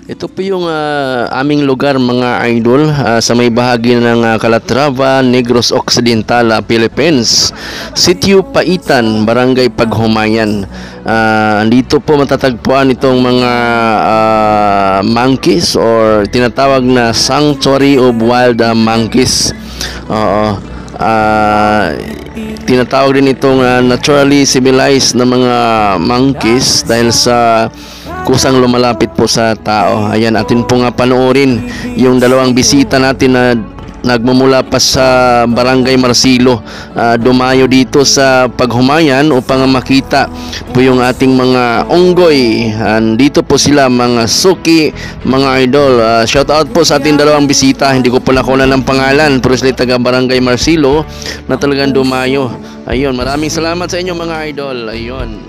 Ito po yung aming lugar mga idol sa may bahagi ng Calatrava, Negros Occidental, Philippines. Sitio Paitan, Barangay Paghumayan. Andito po matatagpuan itong mga monkeys or tinatawag na Sanctuary of Wild Monkeys. Oo. Tinatawag din itong naturally civilized na mga monkeys dahil sa kusang lumalapit po sa tao. Ayan, atin po nga panoorin yung dalawang bisita natin na nagmumula pa sa Barangay Marcilo, dumayo dito sa Paghumayan upang makita po yung ating mga unggoy. Dito po sila mga suki, mga idol. Shout out po sa ating dalawang bisita, hindi ko po nakuha ng pangalan pero sila taga Barangay Marcilo na talagang dumayo. Ayun, maraming salamat sa inyo mga idol. Ayun.